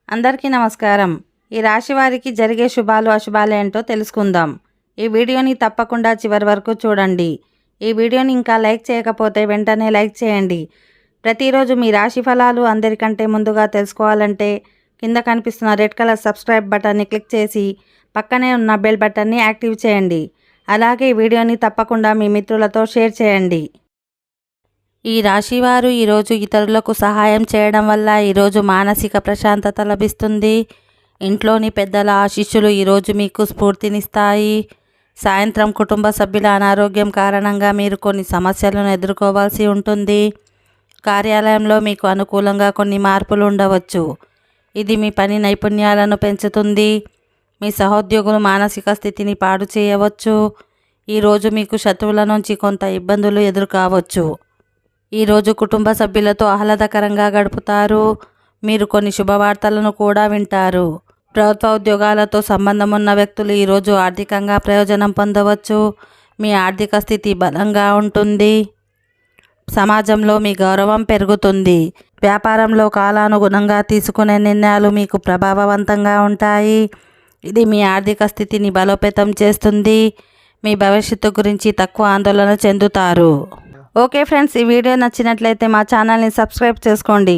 అందరికీ నమస్కారం. ఈ రాశి వారికి జరిగే శుభాలు అశుభాలు ఏంటో తెలుసుకుందాం. ఈ వీడియోని తప్పకుండా చివరి వరకు చూడండి. ఈ వీడియోని ఇంకా లైక్ చేయకపోతే వెంటనే లైక్ చేయండి. ప్రతిరోజు మీ రాశి ఫలాలు అందరికంటే ముందుగా తెలుసుకోవాలంటే కింద కనిపిస్తున్న రెడ్ కలర్ సబ్స్క్రైబ్ బటన్ని క్లిక్ చేసి పక్కనే ఉన్న బెల్ బటన్ని యాక్టివ్ చేయండి. అలాగే ఈ వీడియోని తప్పకుండా మీ మిత్రులతో షేర్ చేయండి. ఈ రాశివారు ఈరోజు ఇతరులకు సహాయం చేయడం వల్ల ఈరోజు మానసిక ప్రశాంతత లభిస్తుంది. ఇంట్లోని పెద్దల ఆశీస్సులు ఈరోజు మీకు స్ఫూర్తినిస్తాయి. సాయంత్రం కుటుంబ సభ్యుల అనారోగ్యం కారణంగా మీరు కొన్ని సమస్యలను ఎదుర్కోవాల్సి ఉంటుంది. కార్యాలయంలో మీకు అనుకూలంగా కొన్ని మార్పులు ఉండవచ్చు. ఇది మీ పని నైపుణ్యాలను పెంచుతుంది. మీ సహోద్యోగులు మానసిక స్థితిని పాడు చేయవచ్చు. ఈరోజు మీకు శత్రువుల నుంచి కొంత ఇబ్బందులు ఎదుర్కోవచ్చు. ఈరోజు కుటుంబ సభ్యులతో ఆహ్లాదకరంగా గడుపుతారు. మీరు కొన్ని శుభవార్తలను కూడా వింటారు. ప్రభుత్వ ఉద్యోగాలతో సంబంధం ఉన్న వ్యక్తులు ఈరోజు ఆర్థికంగా ప్రయోజనం పొందవచ్చు. మీ ఆర్థిక స్థితి బలంగా ఉంటుంది. సమాజంలో మీ గౌరవం పెరుగుతుంది. వ్యాపారంలో కాలానుగుణంగా తీసుకునే నిర్ణయాలు మీకు ప్రభావవంతంగా ఉంటాయి. ఇది మీ ఆర్థిక స్థితిని బలోపేతం చేస్తుంది. మీ భవిష్యత్తు గురించి తక్కువ ఆందోళన చెందుతారు. ఓకే ఫ్రెండ్స్, ఈ వీడియో నచ్చినట్లయితే మా ఛానల్ని సబ్స్క్రైబ్ చేసుకోండి.